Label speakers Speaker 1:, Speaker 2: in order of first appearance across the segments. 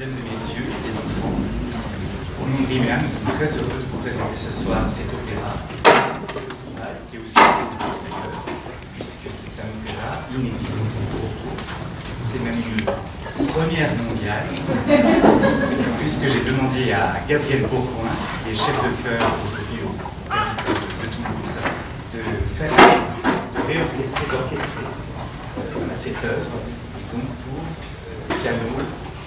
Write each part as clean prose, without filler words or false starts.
Speaker 1: Mesdames et messieurs, les enfants, au nom de Riméa, nous sommes très heureux de vous présenter ce soir cet opéra, qui est aussi puisque c'est un opéra inédit. C'est même une première mondiale, puisque j'ai demandé à Gabriel Bourgoin, qui est chef de chœur aujourd'hui au Capitole de Toulouse, de d'orchestrer cette œuvre, et donc pour piano,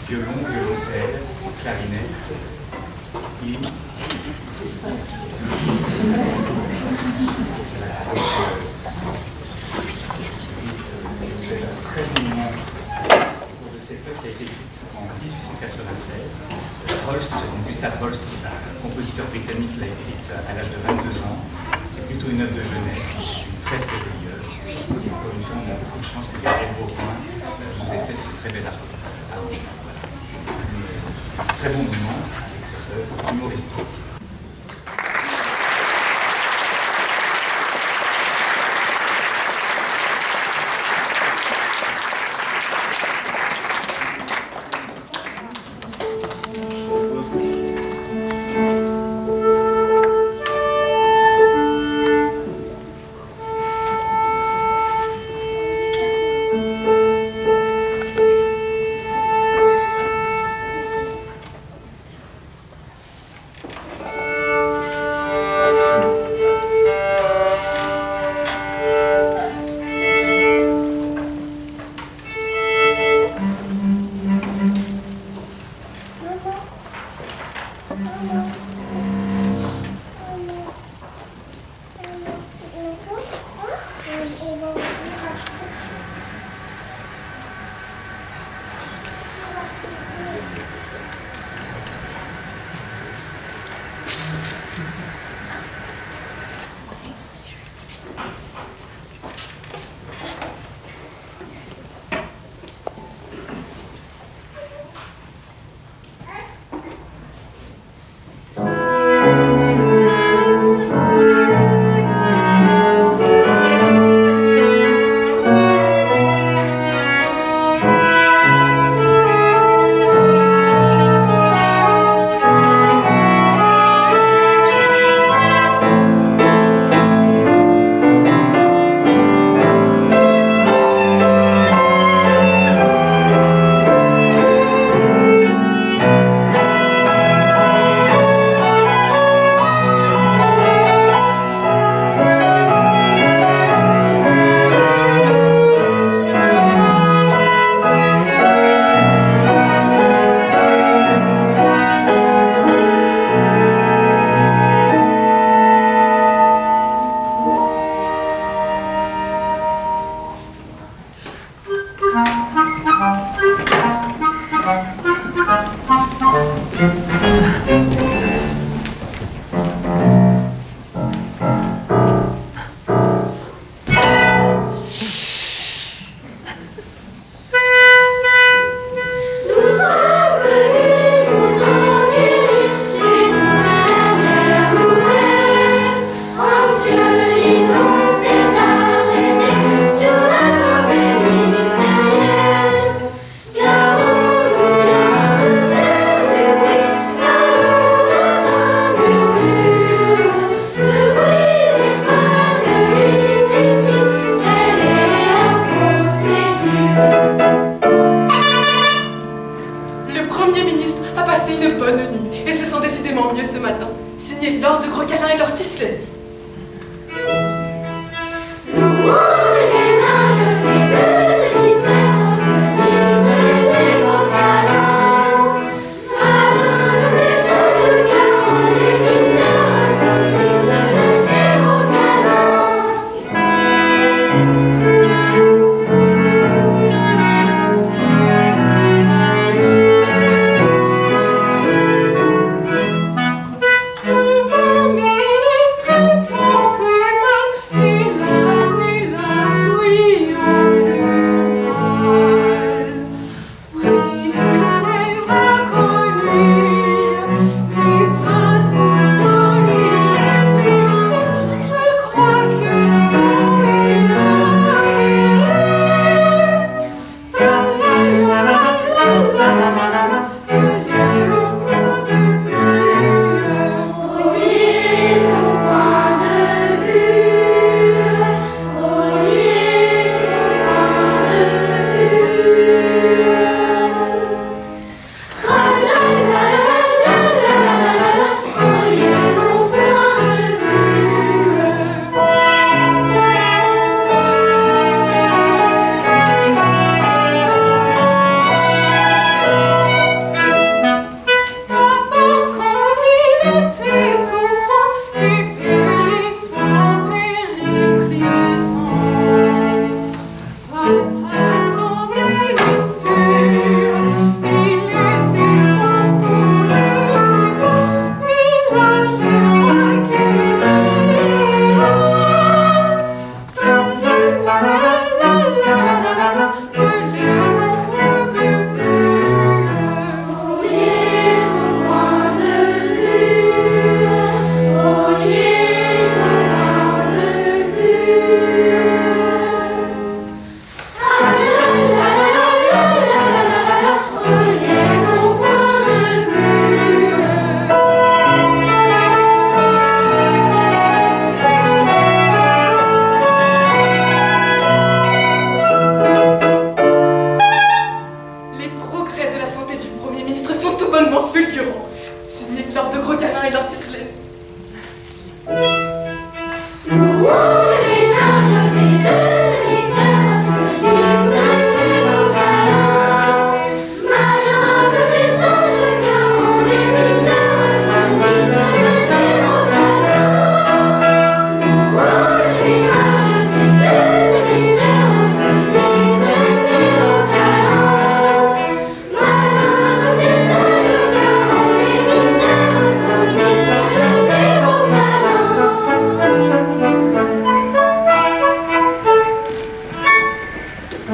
Speaker 1: violon, violoncelle, clarinette et voilà, donc c'est un très bon moment autour de cette œuvre qui a été écrite en 1896. Gustav Holst, qui est un compositeur britannique, l'a écrite à l'âge de 22 ans. C'est plutôt une œuvre de jeunesse, c'est une très très jolie œuvre. Et encore une fois, on a beaucoup de chance que Gabriel Bourgoin nous ait fait ce très bel arrangement. Un très bon moment avec cette œuvre humoristique.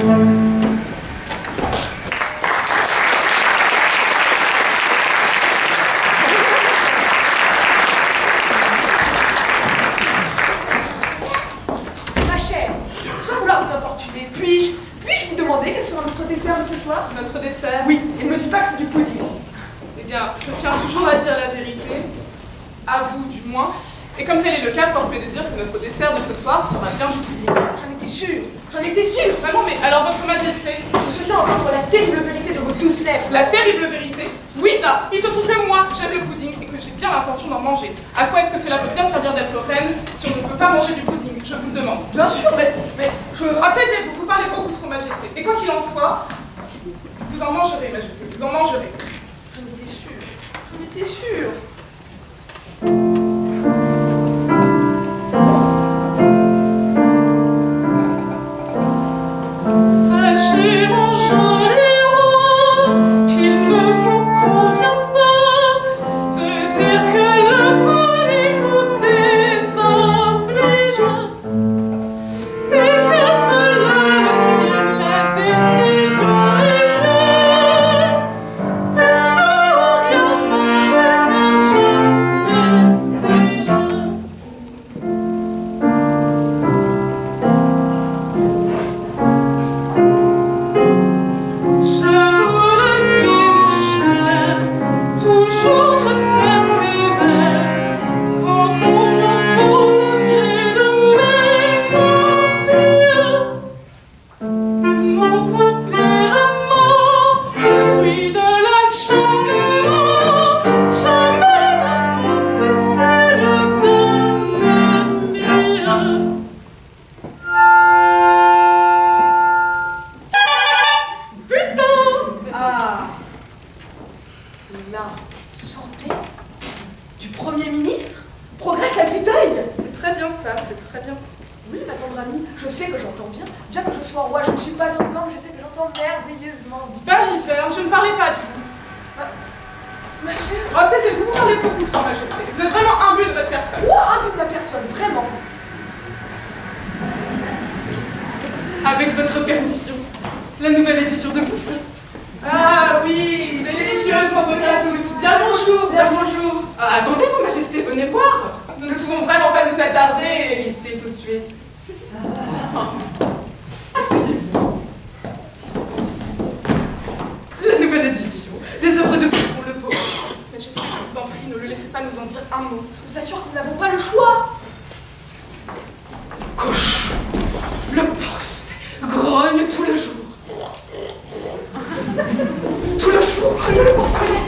Speaker 2: Ma chère, sans vouloir vous importuner, puis-je vous demander quel sera notre dessert de ce soir?
Speaker 3: Notre dessert?
Speaker 2: Oui, et ne me dites pas que c'est du pudding.
Speaker 3: Eh bien, je tiens toujours à dire la vérité, à vous du moins. Et comme tel est le cas, force m'est de dire que notre dessert de ce soir sera bien du pudding.
Speaker 2: J'en étais sûre, j'en étais sûre.
Speaker 3: Vraiment, mais alors votre majesté?
Speaker 2: Je souhaitais entendre la terrible vérité de vos douces lèvres.
Speaker 3: La terrible vérité? Oui, Da, il se trouve que moi, j'aime le pudding et que j'ai bien l'intention d'en manger. À quoi est-ce que cela peut bien servir d'être reine si on ne peut pas manger du pudding? Je vous le demande.
Speaker 2: Bien sûr, mais je...
Speaker 3: Ah, taisez-vous, vous parlez beaucoup trop, majesté. Et quoi qu'il en soit, vous en mangerez, majesté, vous en mangerez.
Speaker 2: J'en étais sûre, j'en étais sûre.
Speaker 3: Sachez, mon joli roi, qu'il ne vous convient pas de dire que le pudding vous désoblige et que cela ne tient la décision réglée. C'est ça, rien manger car je l'exige. Je vous le dis, mon cher, toujours je persévère. Quand on s'oppose au pied de mes envies, mon tempérament, fruit de l'acharnement, jamais n'a montré celle d'un ami.
Speaker 2: Ah, la santé du Premier ministre progresse à vue d'œil.
Speaker 3: C'est très bien ça, c'est très bien.
Speaker 2: Oui, ma tendre amie, je sais que j'entends bien. Bien que je sois roi, je ne suis pas encore, je sais que j'entends merveilleusement bien.
Speaker 3: Baliverne, je ne parlais pas de vous.
Speaker 2: Ma chère,
Speaker 3: Oh, taisez-vous, vous parlez beaucoup trop, majesté. Vous êtes vraiment imbu de votre personne.
Speaker 2: un peu de ma personne, vraiment.
Speaker 4: Avec votre permission, la nouvelle édition de Bouffon.
Speaker 3: Ah oui, délicieuse sans aucun doute. Bien bonjour, bien bonjour.
Speaker 4: Ah, attendez, Vos Majestés, venez voir.
Speaker 3: Nous ne pouvons vraiment pas nous attarder.
Speaker 4: Ici, tout de suite. Asseyez-vous. La nouvelle édition des œuvres de Bouffon le poète.
Speaker 3: Majesté, je vous en prie, ne le laissez pas nous en dire un mot.
Speaker 2: Je vous assure que nous n'avons pas le choix.
Speaker 4: Cochon, le porcelet grogne tout le jour. Tout le jour grogne le porcelet.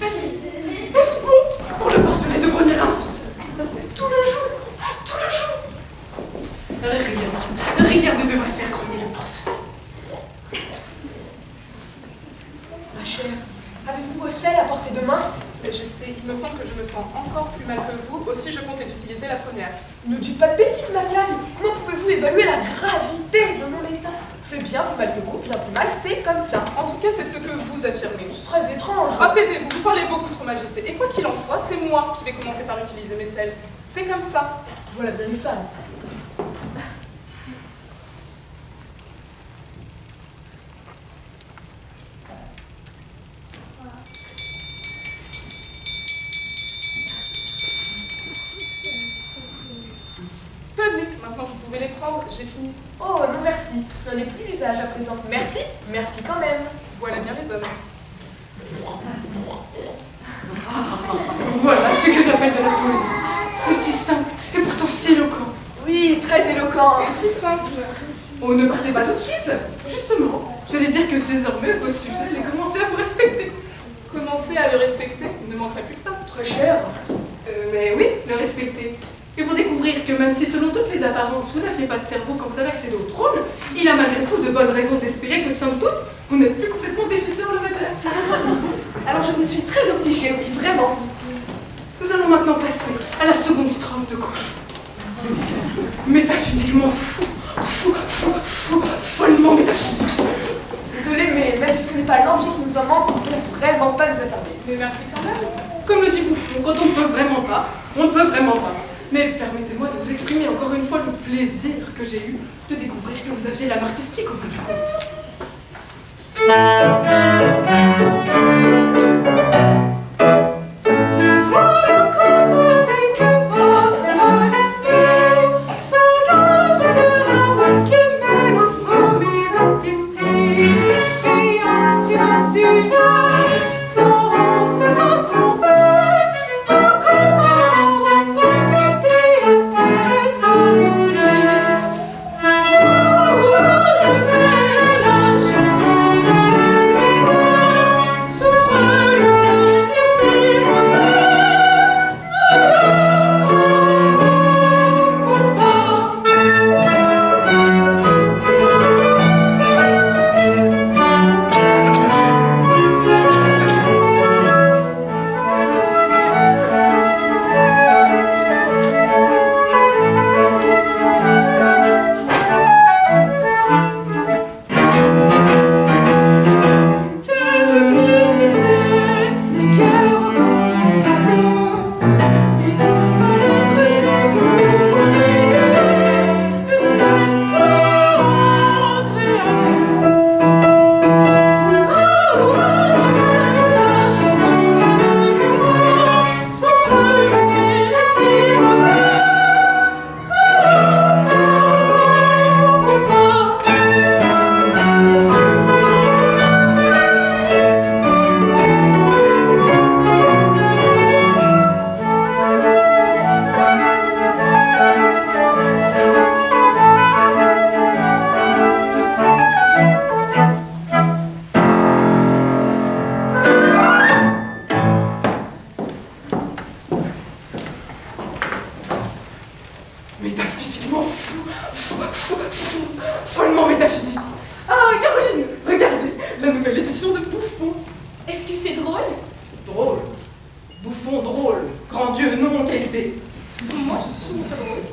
Speaker 4: Est-ce bon pour le porcelet de grogner ainsi? Tout le jour, tout le jour. Rien ne devrait faire grogner le porcelet.
Speaker 2: Ma chère, avez-vous vos selles à portée de main?
Speaker 3: Majesté, il me semble que je me sens encore plus mal que vous, aussi je compte les utiliser la première.
Speaker 2: Ne dites pas de bêtises, ma Caille. Comment pouvez-vous évaluer la gravité de mon état? Je vais bien plus mal que vous, bien plus mal, c'est comme ça.
Speaker 3: En tout cas, c'est ce que vous affirmez.
Speaker 2: C'est très étrange.
Speaker 3: Oh, taisez-vous, vous parlez beaucoup trop, majesté. Et quoi qu'il en soit, c'est moi qui vais commencer par utiliser mes selles. C'est comme ça.
Speaker 2: Voilà bien les femmes.
Speaker 3: Tenez, maintenant vous pouvez les prendre, j'ai fini.
Speaker 2: Oh non merci, n'en ai plus l'usage à présent. Merci, merci quand même.
Speaker 3: Voilà bien les hommes.
Speaker 4: Voilà ce que j'appelle de la poésie. C'est si simple et pourtant si éloquent.
Speaker 2: Oui, très éloquent.
Speaker 3: Si simple.
Speaker 4: Oh, ne partez pas tout de suite. Justement, j'allais dire que désormais vos sujets allaient commencer à vous respecter.
Speaker 3: Commencez à le respecter, il ne manquerait plus que ça.
Speaker 2: Très cher.
Speaker 4: Mais oui, le respecter. Ils vont découvrir que même si selon toutes les apparences, vous n'aviez pas de cerveau quand vous avez accédé au trône, il a malgré tout de bonnes raisons d'espérer que somme toute, vous n'êtes plus complètement déficient en la matière.
Speaker 2: Ça va trop vite. Alors je vous suis très obligée, oui, vraiment.
Speaker 4: Nous allons maintenant passer à la seconde strophe de gauche. Métaphysiquement fou, follement métaphysique.
Speaker 2: Désolée, mais même si ce n'est pas l'envie qui nous en manque, on ne peut vraiment pas nous attarder.
Speaker 3: Mais merci quand même.
Speaker 4: Comme le dit Bouffon, quand on ne peut vraiment pas, on ne peut vraiment pas. Mais permettez-moi de vous exprimer encore une fois le plaisir que j'ai eu de découvrir que vous aviez l'âme artistique au bout du compte. Follement métaphysique. Ah, Caroline, regardez, la nouvelle édition de Bouffon.
Speaker 2: Est-ce que c'est drôle?
Speaker 4: Drôle. Bouffon drôle. Grand Dieu, non, quelle idée.
Speaker 2: Moi, je trouve ça drôle.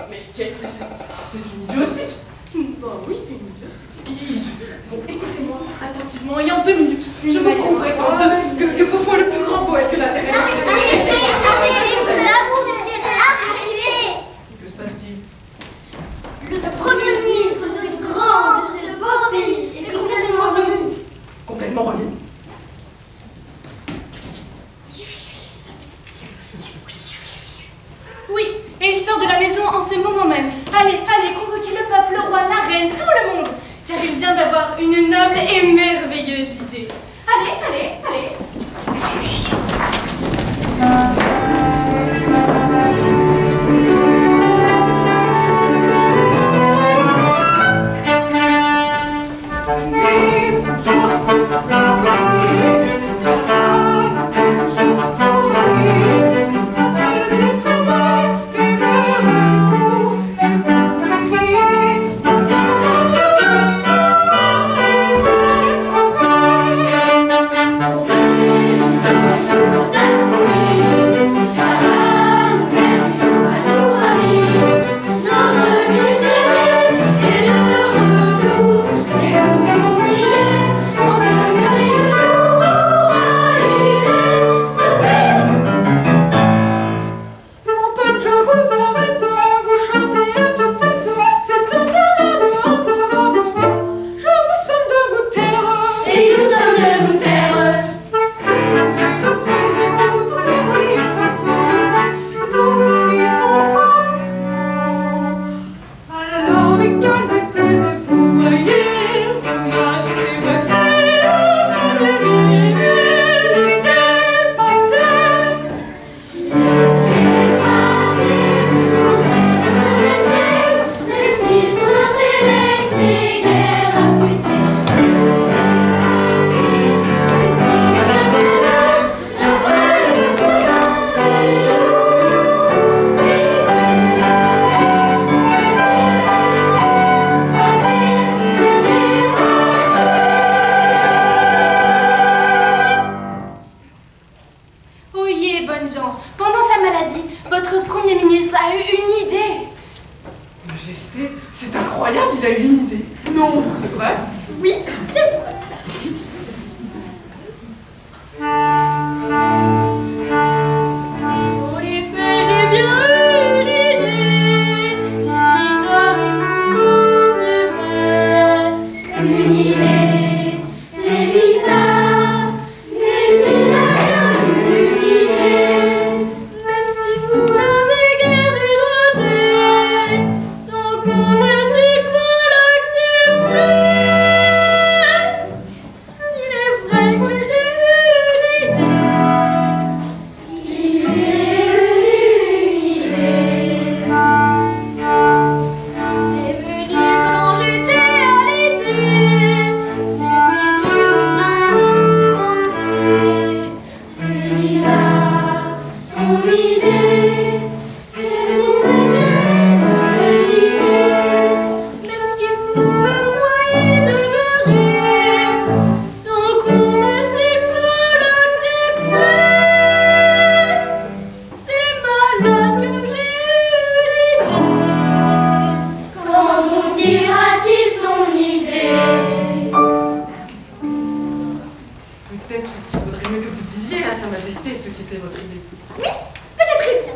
Speaker 4: Mais c'est une idiotie.
Speaker 2: Bah oui, c'est une idiotie.
Speaker 4: Bon, écoutez-moi attentivement et en 2 minutes, je vous prouverai que Bouffon est le plus grand poète que la terre ait
Speaker 5: Arrêtez,
Speaker 4: Que se passe-t-il?
Speaker 5: le Premier ministre de ce grand, de ce beau pays est complètement remis.
Speaker 4: Complètement remis.
Speaker 6: Oui, et il sort de la maison en ce moment même. Allez, allez, convoquez le peuple, le roi, la reine, tout le monde, car il vient d'avoir une noble et merveilleuse idée. Allez, allez, allez.
Speaker 5: J'ai bien
Speaker 4: ce qui était votre idée.
Speaker 5: Oui, peut-être bien.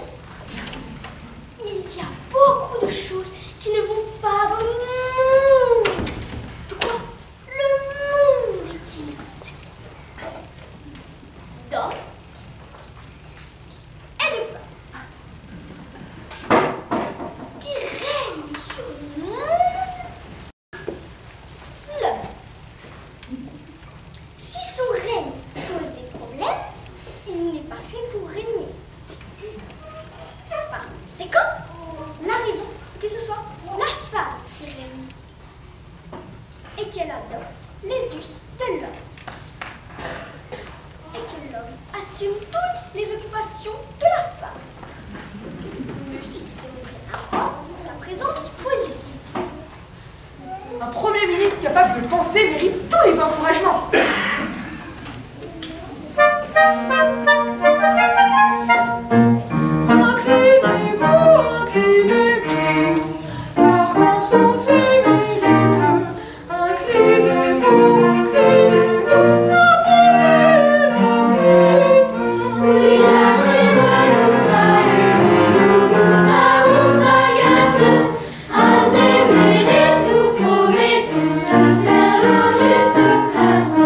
Speaker 5: Il y a beaucoup de choses qui ne vont pas dans le monde. De quoi le monde est-il fait? D'hommes et de femmes qui règnent sur le monde. L'homme, si son règne pose des problèmes, il n'est pas fait pour régner. Par conséquent, la raison que ce soit la femme qui règne et qu'elle adopte les us de l'homme et que l'homme assume toutes les occupations de la femme, musique s'est montré impropre pour sa présente position.
Speaker 2: Un Premier ministre capable de penser mérite tous les encouragements. Inclinez-vous, car en son si mérite. Inclinez-vous, sa pensée l'abrite.
Speaker 5: Oui, là c'est vrai, nous saluons, nous vous sagaces. À ces mérites, nous promettons de faire leur juste place.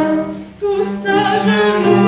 Speaker 3: Tous à genoux,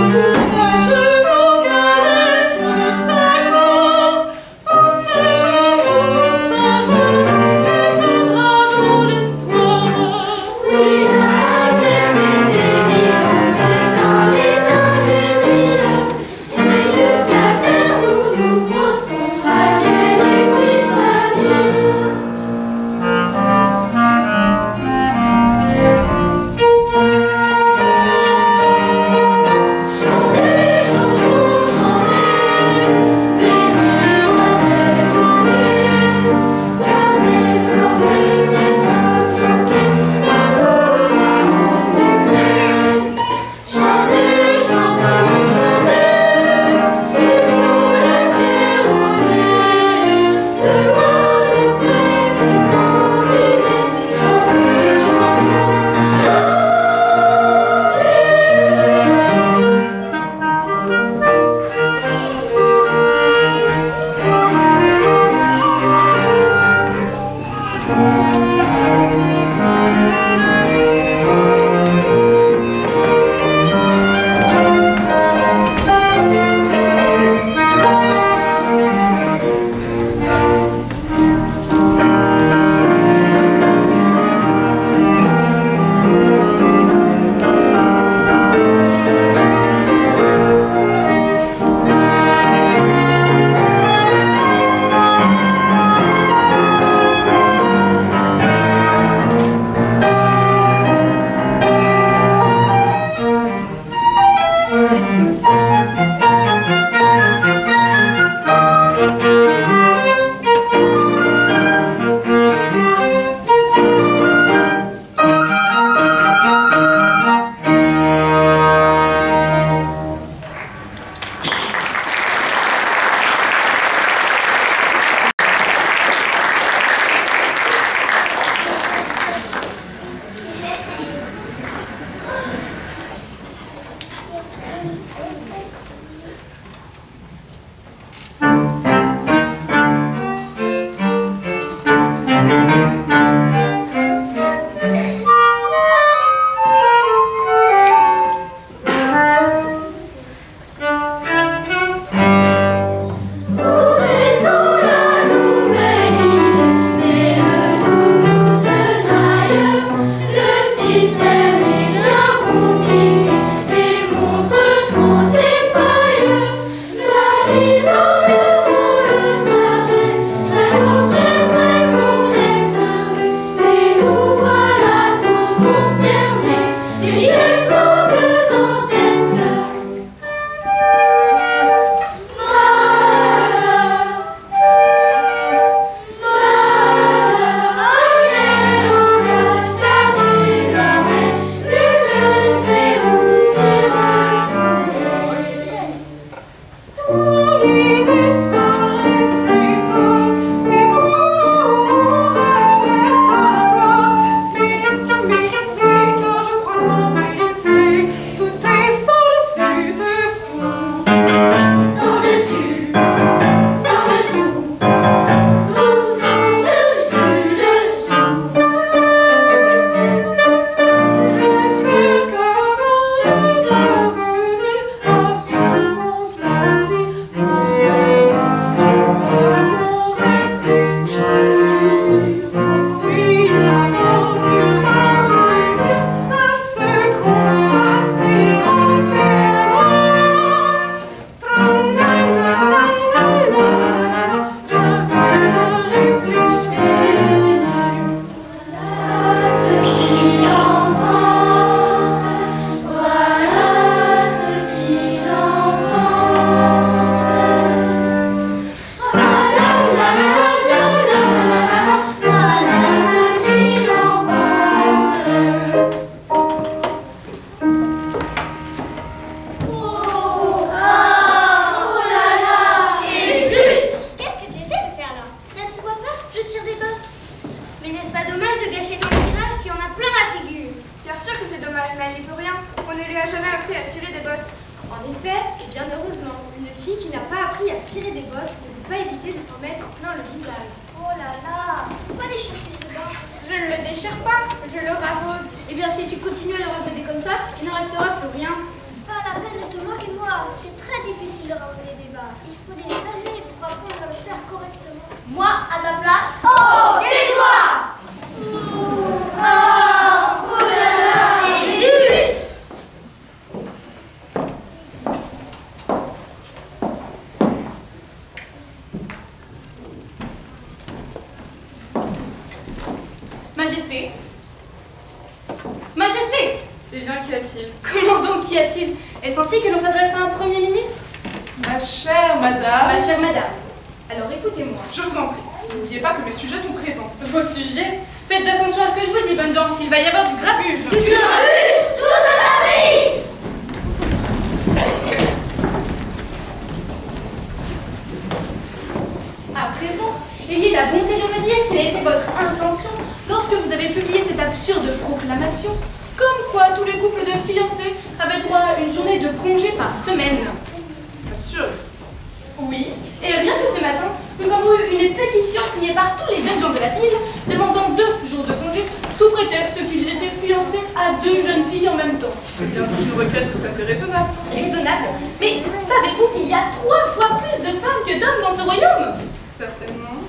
Speaker 7: elle n'y peut rien. On ne lui a jamais appris à cirer des bottes.
Speaker 6: En effet, et bien heureusement, une fille qui n'a pas appris à cirer des bottes ne peut pas éviter de s'en mettre plein le visage.
Speaker 5: Oh là là, pourquoi déchires-tu ce bas?
Speaker 6: Je ne le déchire pas, je le rabaude. Eh bien, si tu continues à le rabauder comme ça, il n'en restera plus rien.
Speaker 5: Pas la peine de te moquer de moi. C'est très difficile de rabauder des bas. Il faut des années pour apprendre à le faire correctement.
Speaker 6: Moi, à ta place...
Speaker 5: Oh, tais-toi! Oh là là, et zut!
Speaker 6: Majesté. Majesté!
Speaker 3: Eh bien, qu'y a-t-il?
Speaker 6: Comment donc qu'y a-t-il? Est-ce ainsi que l'on s'adresse à un Premier ministre?
Speaker 3: Ma chère madame...
Speaker 6: Ma chère madame, alors écoutez-moi.
Speaker 3: Je vous en prie, n'oubliez pas que mes sujets sont présents.
Speaker 6: Vos sujets? Faites attention à ce que je vous dis, bonnes gens, il va y avoir du grabuge.
Speaker 5: Du grabuge? Tout ça t'arrive!
Speaker 6: À présent, ayez la bonté de me dire quelle a été votre intention lorsque vous avez publié cette absurde proclamation, comme quoi tous les couples de fiancés avaient droit à une journée de congé par semaine.
Speaker 3: Absurde.
Speaker 6: Oui, et rien que ce matin, nous avons eu une pétition signée par tous les jeunes gens de la ville demandant 2 jours de congé sous prétexte qu'ils étaient fiancés à 2 jeunes filles en même temps.
Speaker 3: Eh bien, c'est une requête tout à fait raisonnable.
Speaker 6: Raisonnable. Mais savez-vous qu'il y a 3 fois plus de femmes que d'hommes dans ce royaume?
Speaker 3: Certainement.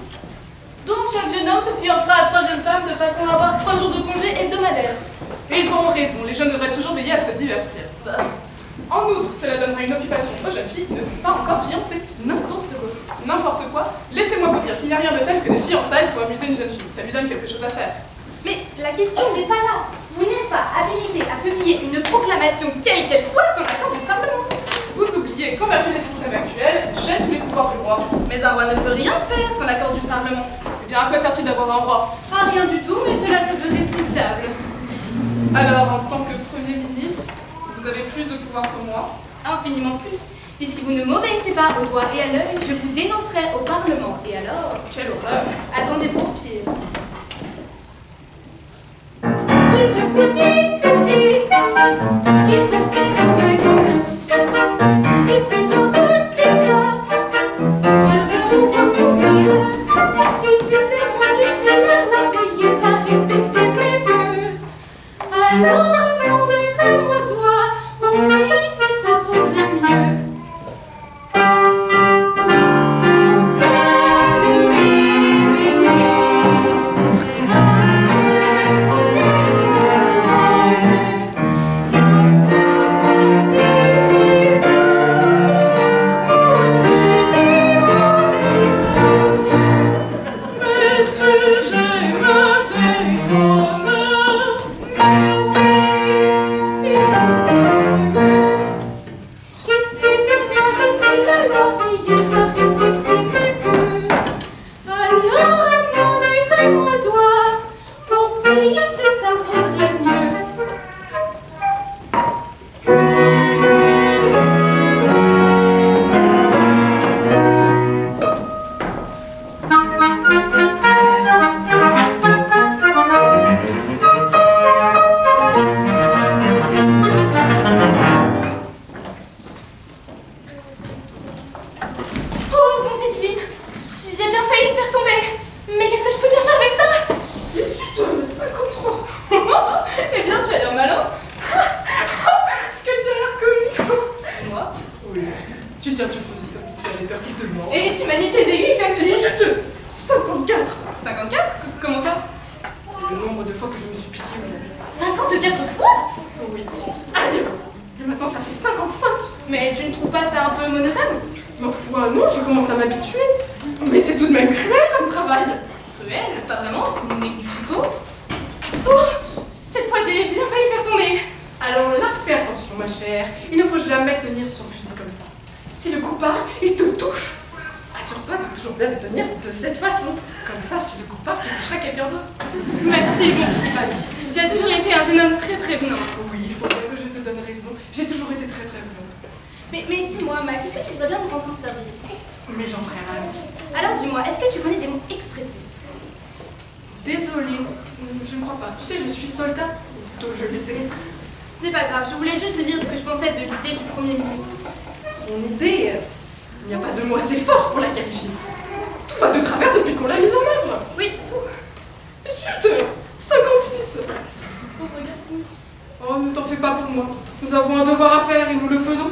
Speaker 6: Donc chaque jeune homme se fiancera à 3 jeunes femmes de façon à avoir 3 jours de congé hebdomadaires.
Speaker 3: Et ils auront raison, les jeunes devraient toujours veiller à se divertir. En outre, cela donnera une occupation aux jeunes filles qui ne sont pas encore fiancées.
Speaker 6: N'importe quoi.
Speaker 3: N'importe quoi. Laissez-moi vous dire qu'il n'y a rien de tel que des fiançailles pour amuser une jeune fille. Ça lui donne quelque chose à faire.
Speaker 6: Mais la question n'est pas là. Vous n'êtes pas habilité à publier une proclamation quelle qu'elle soit sans l'accord du Parlement.
Speaker 3: Vous oubliez qu'en vertu des systèmes actuels, j'ai tous les pouvoirs du roi.
Speaker 6: Mais un roi ne peut rien faire sans l'accord du Parlement.
Speaker 3: Eh bien, à quoi sert-il d'avoir un roi?
Speaker 6: Ah, rien du tout, mais cela se veut respectable.
Speaker 3: Alors, en tant que Premier ministre, vous avez plus de pouvoir que moi?
Speaker 6: Infiniment plus. Et si vous ne m'obéissez pas au doigt et à l'œil, je vous dénoncerai au Parlement. Et alors...
Speaker 3: Quelle horreur!
Speaker 6: Attendez-vous au pied. Si je vous dis petit, il faut faire un magasin. Et ce genre de pizza, je veux revoir son pire. Et si c'est moi qui fais la loi, veillez à respecter mes vœux. Alors, mon aimez-moi toi, obéissez, ça vaudrait mieux.
Speaker 7: Ce n'est pas grave, je voulais juste te dire ce que je pensais de l'idée du Premier ministre.
Speaker 4: Son idée, il n'y a pas de mot assez fort pour la qualifier. Tout va de travers depuis qu'on l'a mise en œuvre.
Speaker 7: Oui, tout.
Speaker 4: Zut, 56. Pauvre garçon. Oh, ne t'en fais pas pour moi. Nous avons un devoir à faire et nous le faisons.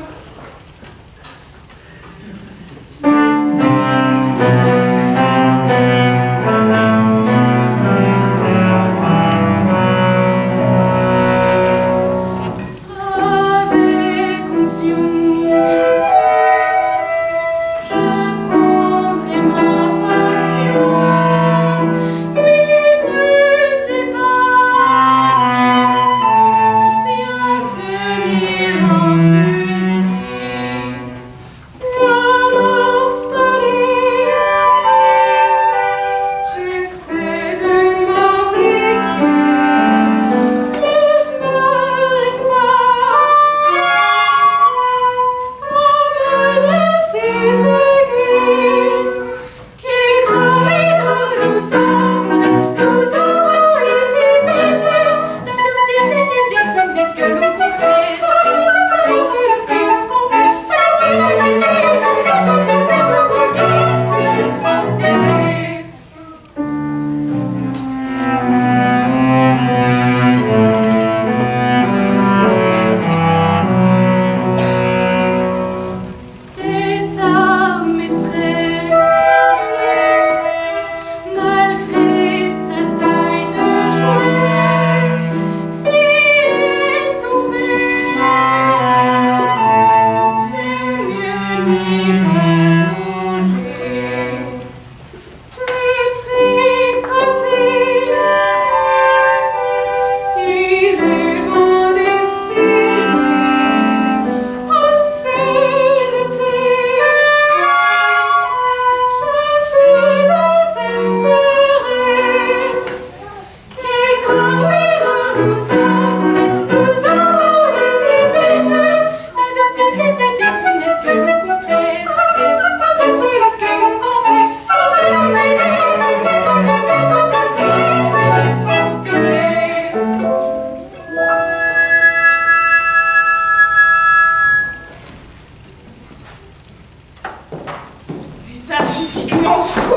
Speaker 3: Métaphysiquement fou,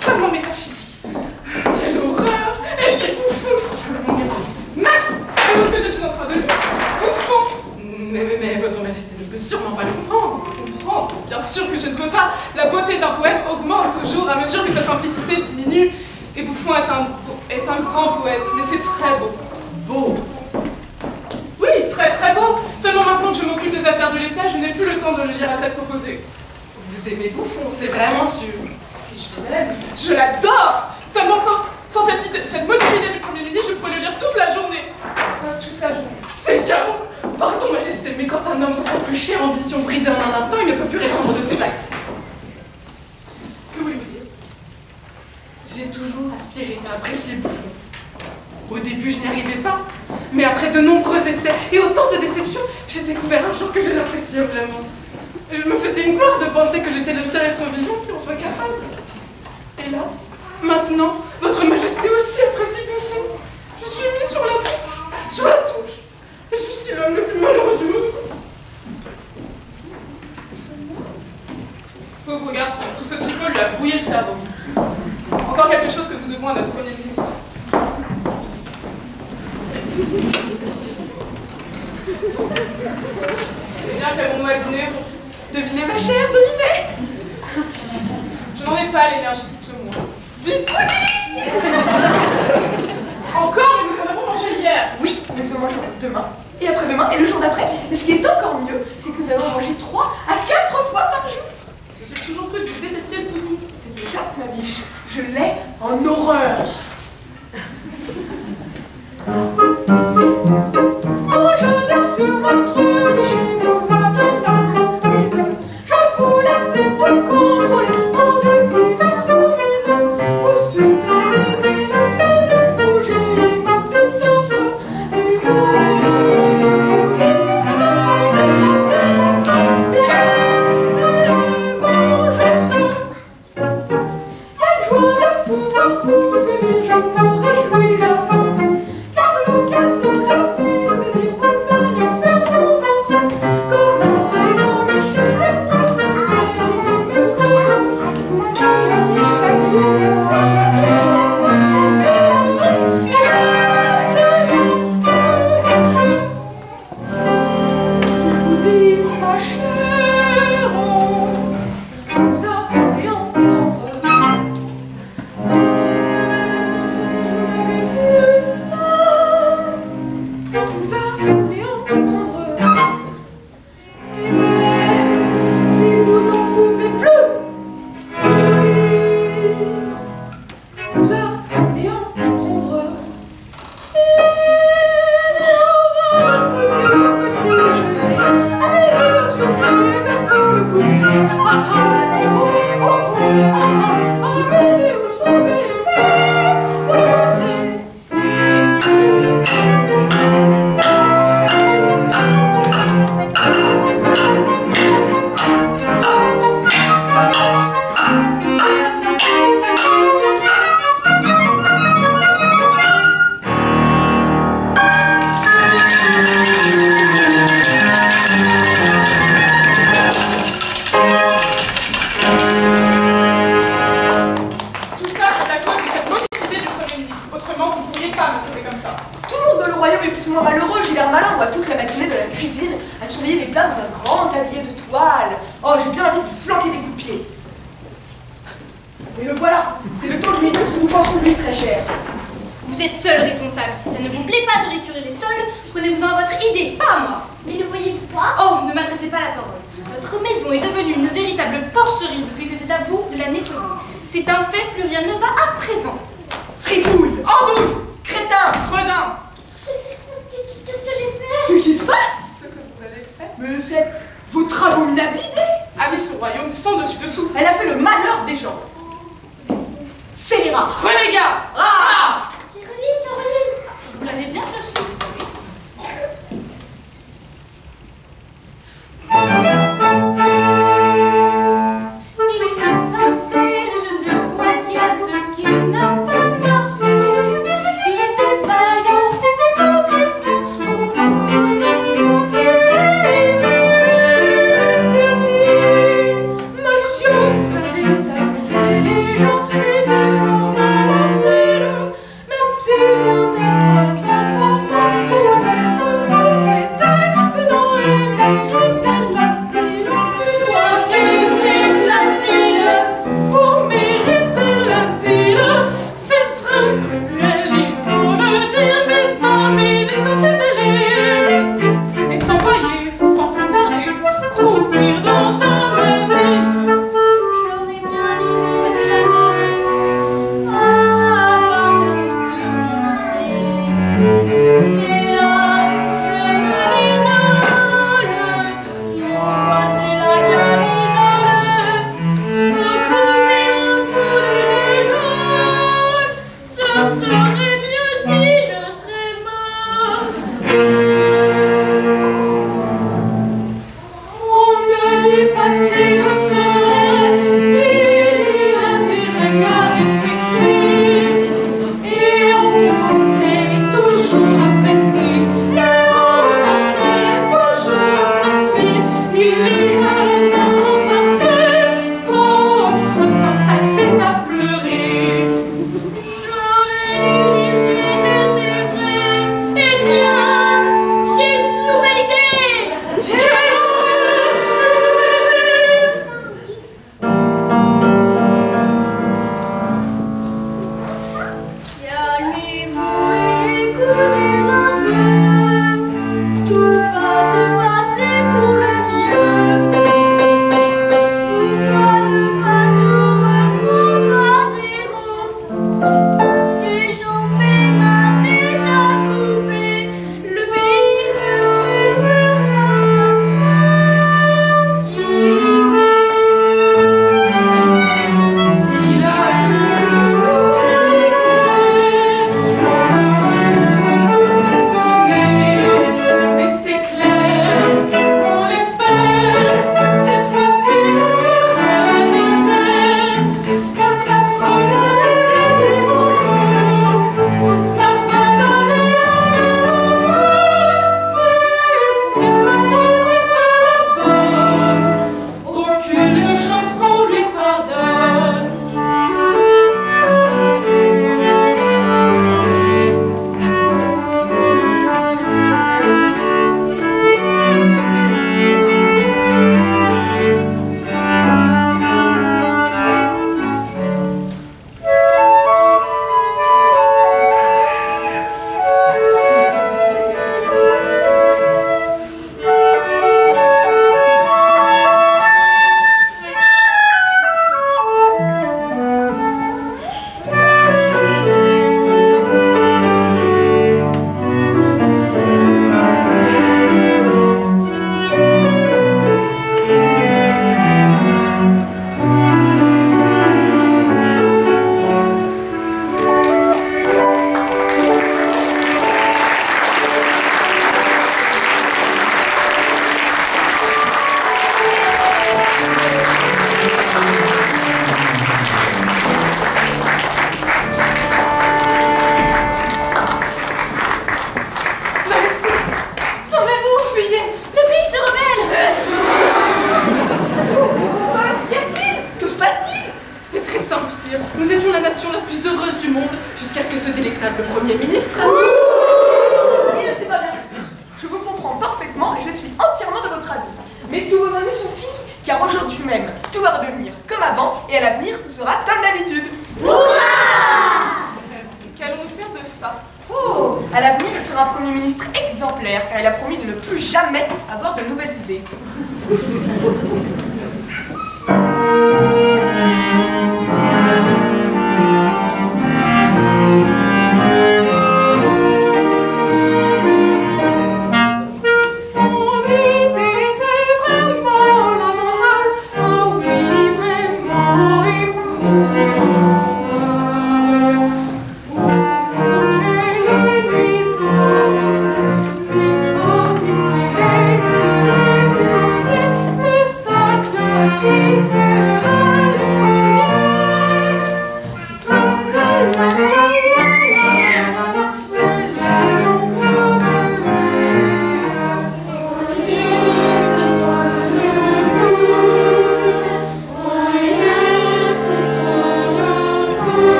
Speaker 3: vraiment métaphysique. Quelle horreur, elle est bouffon. Max, c'est ce que je suis en train de dire. Bouffon.
Speaker 4: Mais votre majesté ne peut sûrement pas le comprendre.
Speaker 3: Comprendre? Bien sûr que je ne peux pas. La beauté d'un poème augmente toujours à mesure que sa simplicité diminue. Et Bouffon est un grand poète, mais c'est très beau.
Speaker 4: Beau.
Speaker 3: Oui, très beau. Seulement maintenant que je m'occupe des affaires de l'État, je n'ai plus le temps de le lire à tête reposée.
Speaker 4: Vous aimez Bouffon, c'est vraiment sûr.
Speaker 3: Si je l'aime, je l'adore. Seulement sans cette maudite idée du Premier ministre, je pourrais le lire toute la journée. Toute la journée.
Speaker 4: C'est le chaos. Pardon, majesté, mais quand un homme voit sa plus chère ambition brisée en un instant, il ne peut plus répondre de ses actes.
Speaker 3: Que voulez-vous dire?
Speaker 4: J'ai toujours aspiré à apprécier Bouffon. Au début, je n'y arrivais pas. Mais après de nombreux essais et autant de déceptions, j'ai découvert un jour que je l'appréciais vraiment. Je me faisais une gloire de penser que j'étais le seul être vivant qui en soit capable. Hélas, maintenant, votre majesté aussi apprécie Bouffon. Je suis mis sur la touche. Je suis l'homme le plus malheureux du monde.
Speaker 3: Pauvre garçon, tout ce tricot lui a brouillé le cerveau. Encore quelque chose que nous devons à notre Premier ministre. Bien, qu'avons-nous à dîner?
Speaker 4: Devinez, ma chère, devinez.
Speaker 3: Je n'en ai pas l'énergie, dites-le-moi. Du pudding. Encore, mais nous en avons mangé hier.
Speaker 2: Oui, nous en mangerons demain, et après-demain, et le jour d'après. Et ce qui est encore mieux, c'est que nous allons en manger 3 à 4 fois par jour.
Speaker 3: J'ai toujours cru que vous détestiez le pudding.
Speaker 2: C'est exact, ma biche. Je l'ai en horreur.
Speaker 6: Oh, je laisse sur votre chez vous avez la mise. Je vous laisse tout contrôler. Revêtez sur mes yeux. Vous supervisez la vie. Vous gérez ma pétence. Et vous me faites éclater ma tête. La vengeance. Quelle joie de pouvoir vous punir. Je me réjouis d'avance. Car l'occasion de
Speaker 3: pas à me traiter comme ça.
Speaker 2: Tout le monde dans le royaume est plus ou moins malheureux. J'ai l'air malin, moi, toute la matinée de la cuisine, à surveiller les plats dans un grand tablier de toile. Oh, j'ai bien envie de vous flanquer des coups de pied. Mais le voilà, c'est le temps de lui dire ce que nous pensons de lui, très cher.
Speaker 7: Vous êtes seul responsable. Si ça ne vous plaît pas de récurer les sols, prenez-vous en votre idée, pas à moi.
Speaker 5: Mais ne voyez-vous pas?
Speaker 7: Oh, ne m'adressez pas la parole. Notre maison est devenue une véritable porcherie depuis que c'est à vous de la nettoyer. C'est un fait, plus rien ne va à présent.
Speaker 2: Fripouille, andouille, crétin,
Speaker 3: Gredin.
Speaker 5: Qu'est-ce que j'ai fait?
Speaker 2: ce qui se passe?
Speaker 3: Ce que vous avez fait
Speaker 2: Mais c'est votre abominable idée.
Speaker 3: a mis ce royaume sans dessus-dessous.
Speaker 2: Elle a fait le malheur des gens. Scélérat,
Speaker 3: Renégat.
Speaker 2: ah,
Speaker 5: Caroline.
Speaker 7: Vous l'avez bien cherché, vous savez. Il était sincère et je ne vois qu'à ce qui n'a pas marché. Il était
Speaker 4: ministre.
Speaker 2: Oui, c'est pas bien. Je vous comprends parfaitement et je suis entièrement de votre avis. Mais tous vos amis sont finis, car aujourd'hui même, tout va redevenir comme avant et à l'avenir, tout sera comme d'habitude.
Speaker 3: Qu'allons-nous faire de ça?
Speaker 2: Oh, à l'avenir, il sera un Premier ministre exemplaire, car il a promis de ne plus jamais avoir de nouvelles idées.